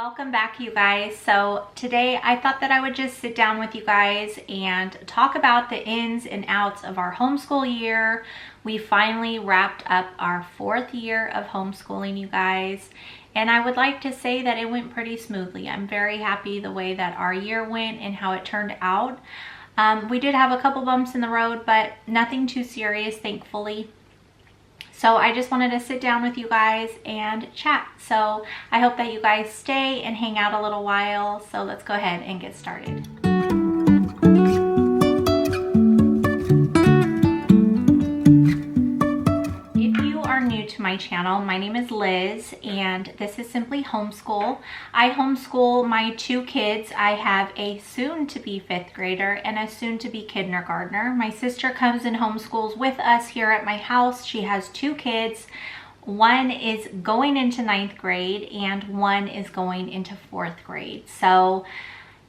Welcome back, you guys. So today I thought that I would just sit down with you guys and talk about the ins and outs of our homeschool year. We finally wrapped up our 4th year of homeschooling, you guys, and I would like to say that it went pretty smoothly. I'm very happy the way that our year went and how it turned out. We did have a couple bumps in the road, but nothing too serious, thankfully. So I just wanted to sit down with you guys and chat. So I hope that you guys stay and hang out a little while. So let's go ahead and get started. If you are new to my channel, my name is Liz and this is Simply Homeschool. I homeschool my 2 kids. I have a soon-to-be 5th grader and a soon-to-be kindergartner. My sister comes and homeschools with us here at my house. She has 2 kids. One is going into 9th grade and one is going into 4th grade. So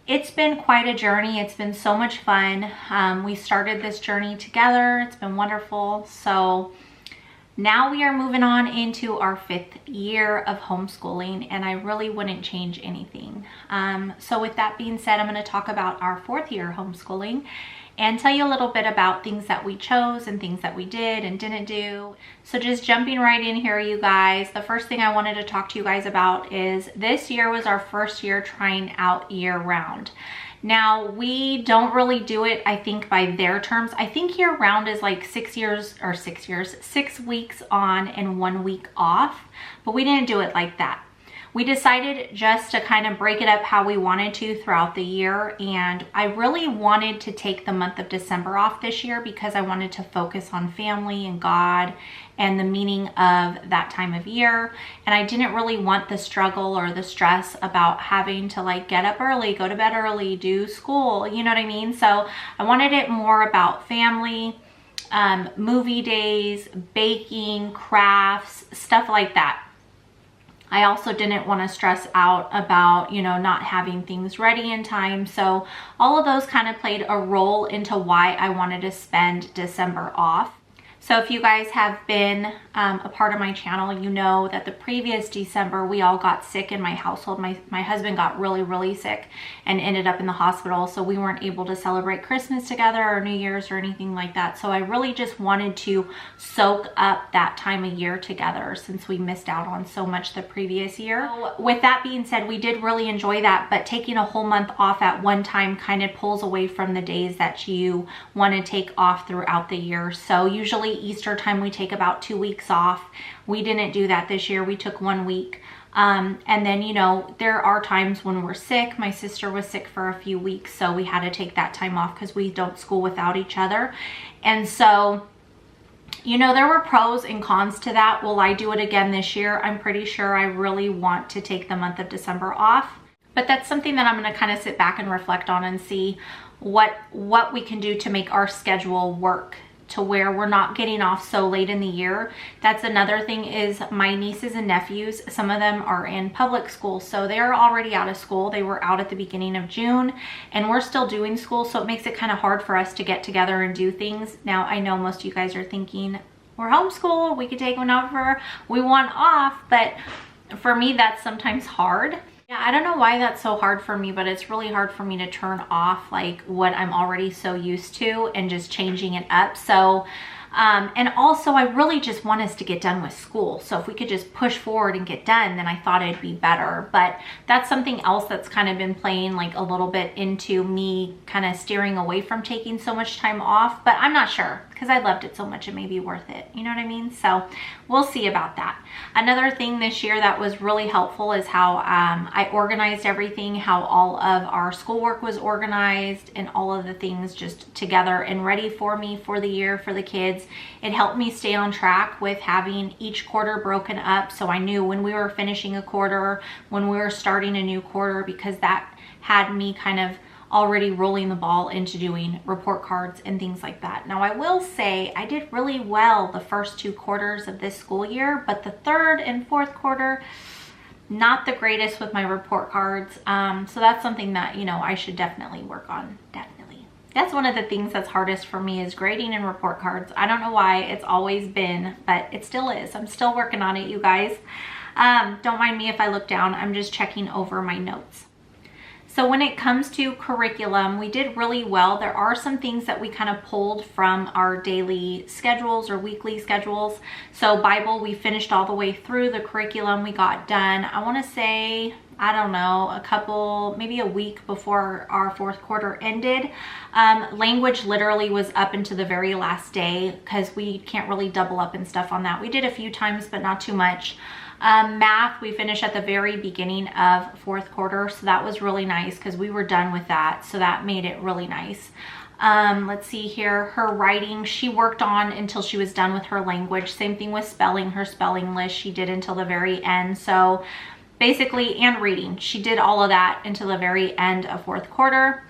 it's been quite a journey. It's been so much fun. We started this journey together. It's been wonderful. So now we are moving on into our 5th year of homeschooling, and I really wouldn't change anything. So with that being said, I'm going to talk about our 4th year homeschooling and tell you a little bit about things that we chose and things that we did and didn't do. So just jumping right in here, you guys, the first thing I wanted to talk to you guys about is this year was our first year trying out year round. Now, we don't really do it, I think, by their terms. I think year round is like 6 weeks on and 1 week off, but we didn't do it like that. We decided just to kind of break it up how we wanted to throughout the year, and I really wanted to take the month of December off this year because I wanted to focus on family and God and the meaning of that time of year. And I didn't really want the struggle or the stress about having to like get up early, go to bed early, do school, you know what I mean? So I wanted it more about family, movie days, baking, crafts, stuff like that. I also didn't want to stress out about, you know, not having things ready in time. So all of those kind of played a role into why I wanted to spend December off. So if you guys have been a part of my channel, you know that the previous December we all got sick in my household. My husband got really sick and ended up in the hospital, so we weren't able to celebrate Christmas together or New Year's or anything like that. So I really just wanted to soak up that time of year together since we missed out on so much the previous year. So with that being said, we did really enjoy that, but taking a whole month off at one time kind of pulls away from the days that you want to take off throughout the year. So usually Easter time we take about 2 weeks off. We didn't do that this year. We took 1 week. And then, you know, there are times when we're sick. My sister was sick for a few weeks, so we had to take that time off because we don't school without each other. And so, you know, there were pros and cons to that. Will I do it again this year? I'm pretty sure I really want to take the month of December off. But that's something that I'm going to kind of sit back and reflect on and see what we can do to make our schedule work to where we're not getting off so late in the year. That's another thing is my nieces and nephews, some of them are in public school, so they're already out of school. They were out at the beginning of June and we're still doing school, so it makes it kind of hard for us to get together and do things. Now, I know most of you guys are thinking, we're homeschooled, we could take whenever we want off, but for me, that's sometimes hard. Yeah, I don't know why that's so hard for me, but it's really hard for me to turn off like what I'm already so used to and just changing it up. So, and also I really just want us to get done with school. So if we could just push forward and get done, then I thought it'd be better. But that's something else that's kind of been playing like a little bit into me kind of steering away from taking so much time off, but I'm not sure because I loved it so much it may be worth it. You know what I mean? So we'll see about that. Another thing this year that was really helpful is how I organized everything, how all of our schoolwork was organized and all of the things just together and ready for me for the year for the kids. It helped me stay on track with having each quarter broken up, so I knew when we were finishing a quarter, when we were starting a new quarter, because that had me kind of already rolling the ball into doing report cards and things like that. Now, I will say I did really well the first 2 quarters of this school year, but the 3rd and 4th quarter, not the greatest with my report cards. So that's something that, you know, I should definitely work on, definitely. That's one of the things that's hardest for me is grading and report cards. I don't know why, it's always been, but it still is. I'm still working on it, you guys. Don't mind me if I look down. I'm just checking over my notes. So when it comes to curriculum, we did really well. There are some things that we kind of pulled from our daily schedules or weekly schedules. So Bible, we finished all the way through the curriculum. We got done, I want to say, I don't know, maybe a week before our fourth quarter ended. Language literally was up into the very last day because we can't really double up and stuff on that. We did a few times, but not too much. Math, we finished at the very beginning of fourth quarter, so that was really nice because we were done with that, so that made it really nice. Let's see here, her writing, she worked on until she was done with her language. Same thing with spelling, her spelling list, she did until the very end. So basically, and reading, she did all of that until the very end of fourth quarter.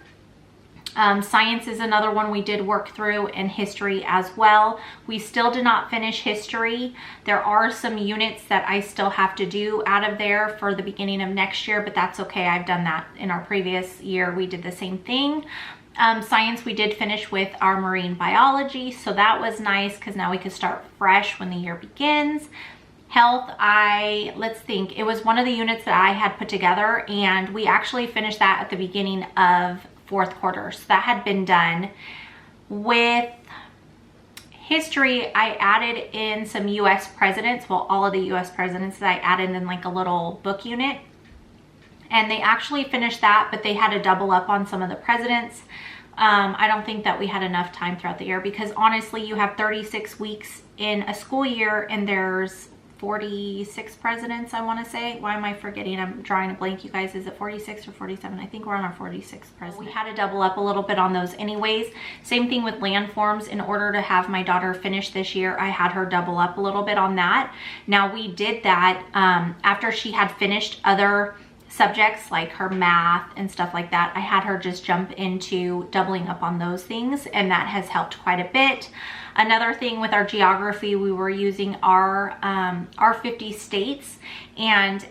Science is another one we did work through, and history as well. We still did not finish history. There are some units that I still have to do out of there for the beginning of next year, but that's okay. I've done that in our previous year. We did the same thing. Science, we did finish with our marine biology, so that was nice because now we could start fresh when the year begins. Health, let's think, it was one of the units that I had put together, and we actually finished that at the beginning of fourth quarter, so that had been done. With history, I added in some US presidents, well, all of the US presidents that I added in like a little book unit, and they actually finished that, but they had to double up on some of the presidents. I don't think that we had enough time throughout the year because honestly, you have 36 weeks in a school year and there's 46 presidents, I want to say. Why am I forgetting? I'm drawing a blank, you guys. Is it 46 or 47? I think we're on our 46th president. We had to double up a little bit on those anyways. Same thing with landforms. In order to have my daughter finish this year, I had her double up a little bit on that. Now we did that after she had finished other subjects like her math and stuff like that. I had her just jump into doubling up on those things, and that has helped quite a bit. Another thing with our geography, we were using our 50 states, and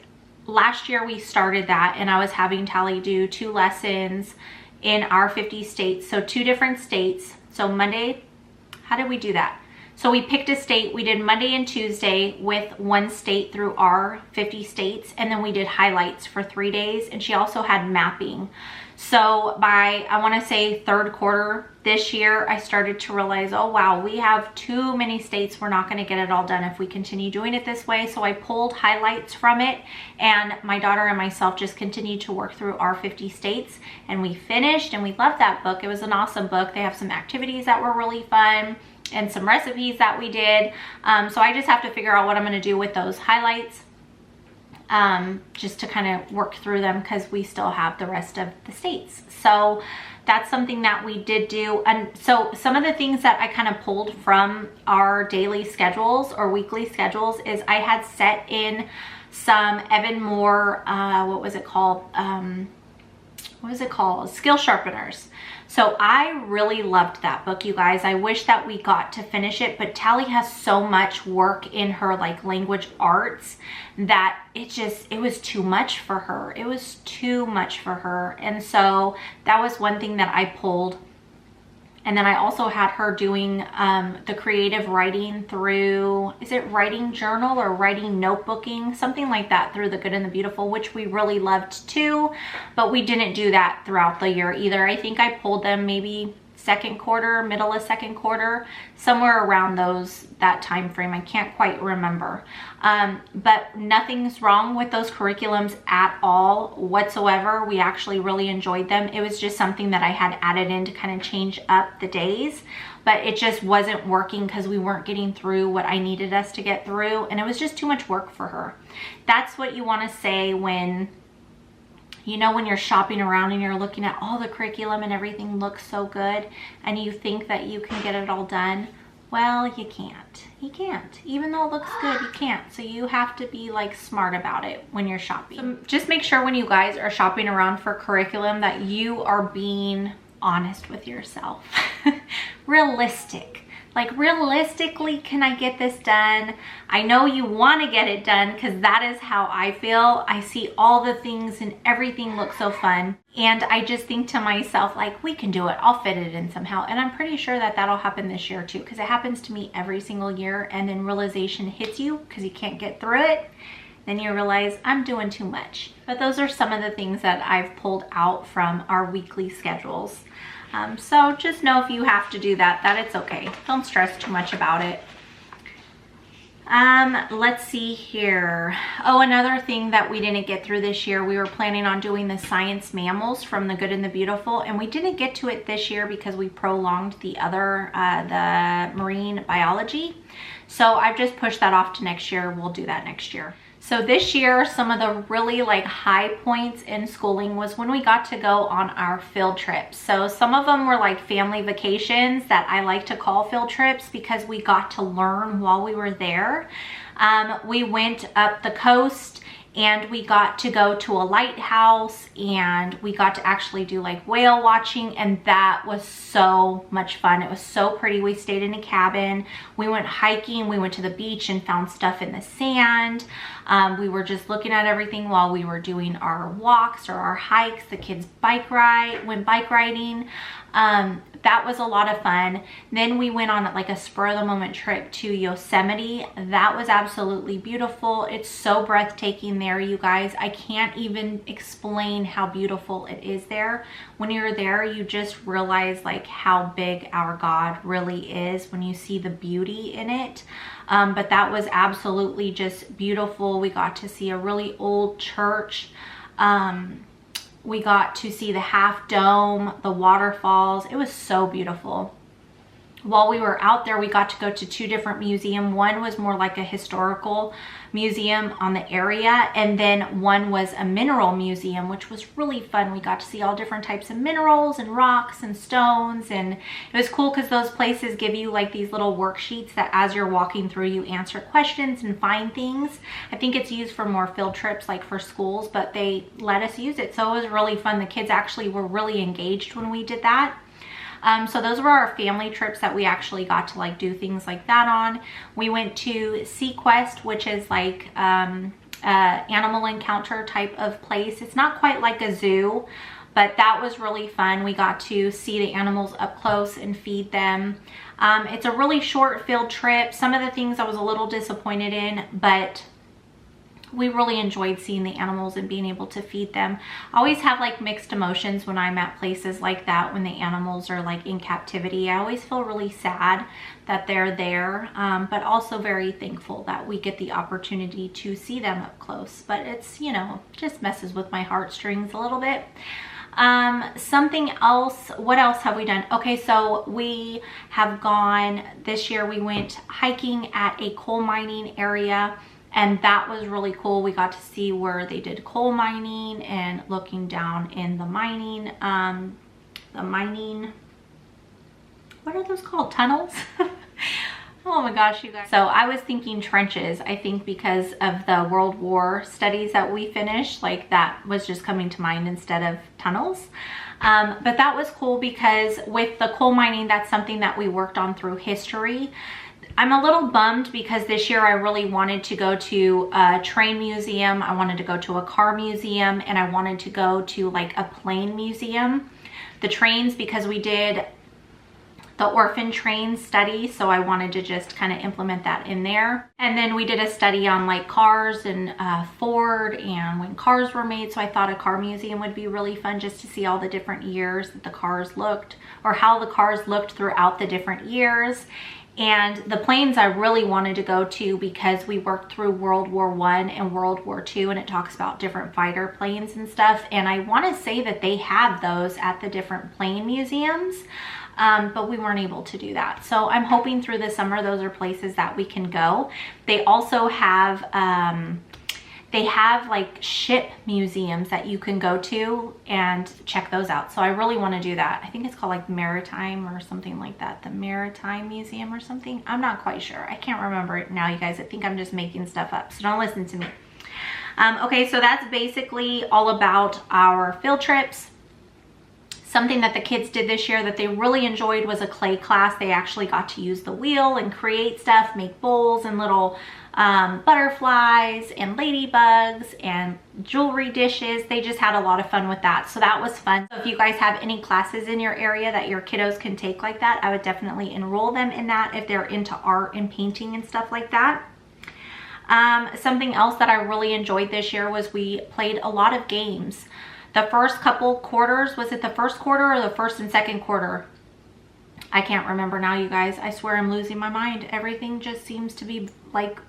last year we started that, and I was having Tally do 2 lessons in our 50 states, so 2 different states. So Monday, how did we do that? So we picked a state, we did Monday and Tuesday with 1 state through our 50 states, and then we did highlights for 3 days, and she also had mapping. So by, I want to say, third quarter this year, I started to realize, oh wow, we have too many states. We're not going to get it all done if we continue doing it this way. So I pulled highlights from it, and my daughter and myself just continued to work through our 50 states, and we finished, and we loved that book. It was an awesome book. They have some activities that were really fun and some recipes that we did. So I just have to figure out what I'm going to do with those highlights. Just to kind of work through them because we still have the rest of the states. So that's something that we did do. And so some of the things that I kind of pulled from our daily schedules or weekly schedules is I had set in some Evan Moore, what was it called? Skill Sharpeners. So I really loved that book, you guys. I wish that we got to finish it, but Tally has so much work in her like language arts that it was too much for her. It was too much for her. And so that was one thing that I pulled. And then I also had her doing the creative writing through, is it writing journal or writing notebooking? Something like that through The Good and the Beautiful, which we really loved too, but we didn't do that throughout the year either. I think I pulled them maybe second quarter, middle of second quarter, somewhere around that time frame. I can't quite remember. But nothing's wrong with those curriculums at all whatsoever. We actually really enjoyed them. It was just something that I had added in to kind of change up the days, but it just wasn't working because we weren't getting through what I needed us to get through, and it was just too much work for her. That's what you want to say when when you're shopping around and you're looking at all the curriculum and everything looks so good and you think that you can get it all done. Well, you can't. You can't. Even though it looks good, you can't. So you have to be like smart about it when you're shopping. So just make sure when you guys are shopping around for curriculum that you are being honest with yourself. Realistic. Like, realistically, can I get this done? I know you want to get it done because that is how I feel. I see all the things and everything looks so fun. And I just think to myself, like, we can do it. I'll fit it in somehow. And I'm pretty sure that that'll happen this year too, because it happens to me every single year. And then realization hits you because you can't get through it. then you realize I'm doing too much. But those are some of the things that I've pulled out from our weekly schedules. So just know if you have to do that, that it's okay. Don't stress too much about it. Let's see here. Oh, another thing that we didn't get through this year, we were planning on doing the science mammals from The Good and the Beautiful, and we didn't get to it this year because we prolonged the other, the marine biology. So I've just pushed that off to next year. We'll do that next year. So this year, some of the really like high points in schooling was when we got to go on our field trips. So some of them were like family vacations that I like to call field trips because we got to learn while we were there. We went up the coast and we got to go to a lighthouse and we got to actually do like whale watching, and that was so much fun. It was so pretty. We stayed in a cabin. We went hiking. We went to the beach and found stuff in the sand. We were just looking at everything while we were doing our walks or our hikes. The kids went bike riding. That was a lot of fun. Then we went on like a spur of the moment trip to Yosemite. That was absolutely beautiful. It's so breathtaking there, you guys. I can't even explain how beautiful it is there. When you're there, you just realize like how big our God really is when you see the beauty in it. But that was absolutely just beautiful. We got to see a really old church. We got to see the Half Dome, the waterfalls. It was so beautiful. While we were out there, we got to go to 2 different museums. One was more like a historical museum on the area, and then one was a mineral museum, which was really fun. We got to see all different types of minerals and rocks and stones, and it was cool because those places give you like these little worksheets that as you're walking through, you answer questions and find things. I think it's used for more field trips, like for schools, but they let us use it, so it was really fun. The kids actually were really engaged when we did that. So those were our family trips that we actually got to like do things like that on. We went to SeaQuest, which is like animal encounter type of place. It's not quite like a zoo, but that was really fun. We got to see the animals up close and feed them. It's a really short field trip. Some of the things I was a little disappointed in, but we really enjoyed seeing the animals and being able to feed them. I always have like mixed emotions when I'm at places like that, when the animals are like in captivity. I always feel really sad that they're there, but also very thankful that we get the opportunity to see them up close. But it's, you know, just messes with my heartstrings a little bit. Something else, what else have we done? Okay, so we have gone, this year we went hiking at a coal mining area, and that was really cool. We got to see where they did coal mining and looking down in the mining, what are those called? Tunnels? Oh my gosh, you guys. So I was thinking trenches, I think because of the World War studies that we finished, like that was just coming to mind instead of tunnels. But that was cool because with the coal mining, that's something that we worked on through history. I'm a little bummed because this year I really wanted to go to a train museum, I wanted to go to a car museum, and I wanted to go to like a plane museum. The trains, because we did the orphan train study, so I wanted to just kind of implement that in there. And then we did a study on like cars and Ford and when cars were made, so I thought a car museum would be really fun just to see all the different years that the cars looked, or how the cars looked throughout the different years. And the planes I really wanted to go to because we worked through World War I and World War II, and it talks about different fighter planes and stuff. And I want to say that they have those at the different plane museums, but we weren't able to do that. So I'm hoping through the summer those are places that we can go. They also have like ship museums that you can go to and check those out. So I really want to do that. I think it's called like Maritime or something like that. The Maritime Museum or something. I'm not quite sure. I can't remember it now, you guys. I think I'm just making stuff up, so don't listen to me. Okay, so that's basically all about our field trips. Something that the kids did this year that they really enjoyed was a clay class. They actually got to use the wheel and create stuff, make bowls and little butterflies and ladybugs and jewelry dishes. They just had a lot of fun with that, so that was fun. So if you guys have any classes in your area that your kiddos can take like that, I would definitely enroll them in that if they're into art and painting and stuff like that. Something else that I really enjoyed this year was we played a lot of games. The first couple quarters, was it the first quarter or the first and second quarter? I can't remember now, you guys. I swear I'm losing my mind. Everything just seems to be like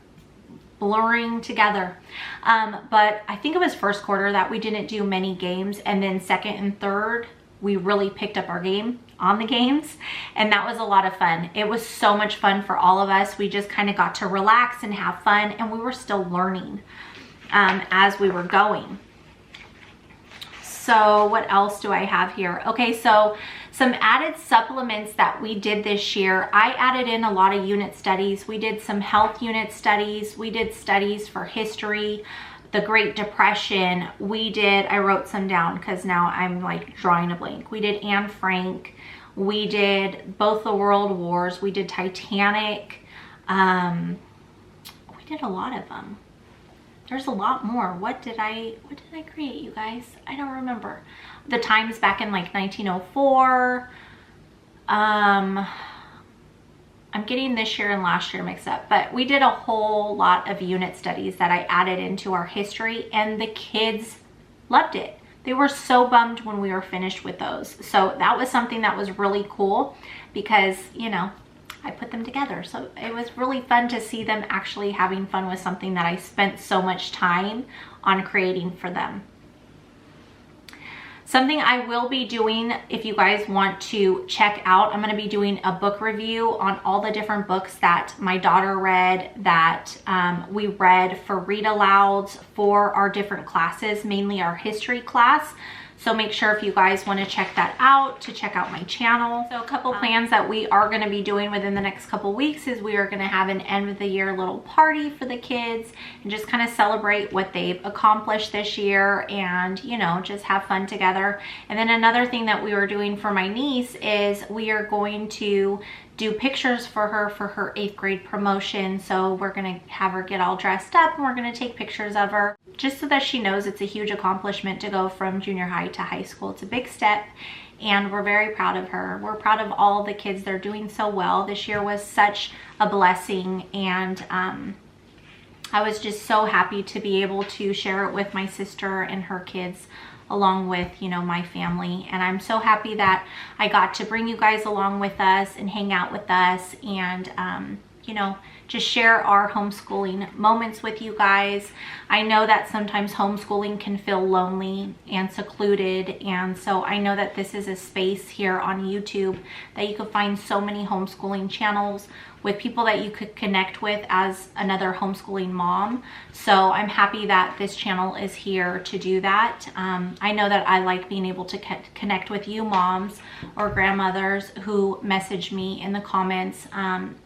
blurring together. But I think it was first quarter that we didn't do many games, and then second and third we really picked up our game on the games, and that was a lot of fun. It was so much fun for all of us. We just kind of got to relax and have fun, and we were still learning as we were going. So what else do I have here? Okay, so some added supplements that we did this year. I added in a lot of unit studies. We did some health unit studies. We did studies for history, the Great Depression. I wrote some down because now I'm like drawing a blank. We did Anne Frank. We did both the World Wars. We did Titanic. We did a lot of them. There's a lot more. What did I create, you guys? I don't remember. The times back in like 1904. I'm getting this year and last year mixed up, but we did a whole lot of unit studies that I added into our history, and the kids loved it. They were so bummed when we were finished with those. So that was something that was really cool because, you know, I put them together. So it was really fun to see them actually having fun with something that I spent so much time on creating for them. Something I will be doing, if you guys want to check out, I'm going to be doing a book review on all the different books that my daughter read, that we read for read alouds for our different classes, mainly our history class. So make sure if you guys want to check that out, to check out my channel. So a couple plans that we are going to be doing within the next couple weeks is we are going to have an end of the year little party for the kids and just kind of celebrate what they've accomplished this year and, you know, just have fun together. And then another thing that we were doing for my niece is we are going to do pictures for her 8th grade promotion. So we're gonna have her get all dressed up and we're gonna take pictures of her just so that she knows it's a huge accomplishment to go from junior high to high school. It's a big step and we're very proud of her. We're proud of all the kids. They're doing so well. This year was such a blessing, and I was just so happy to be able to share it with my sister and her kids, along with, you know, my family. And I'm so happy that I got to bring you guys along with us and hang out with us and, you know, just share our homeschooling moments with you guys. I know that sometimes homeschooling can feel lonely and secluded, and so I know that this is a space here on YouTube that you could find so many homeschooling channels with people that you could connect with as another homeschooling mom. So I'm happy that this channel is here to do that. I know that I like being able to connect with you moms or grandmothers who message me in the comments.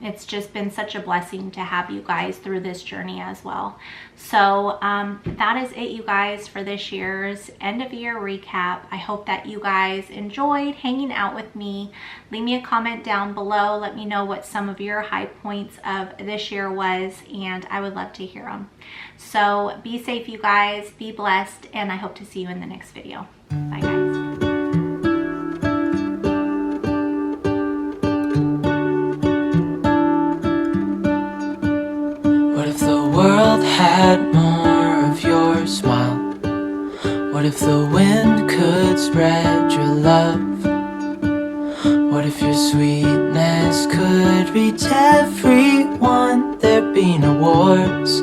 It's just been such a blessing to have you guys through this journey as well. So that is it, you guys, for this year's end of year recap. I hope that you guys enjoyed hanging out with me. Leave me a comment down below. Let me know what some of your high points of this year was, and I would love to hear them. So be safe, you guys, be blessed, and I hope to see you in the next video. Bye, guys. What if the world had more of your smile? What if the wind could spread your love? What if your sweetness could reach everyone? There'd be no wars,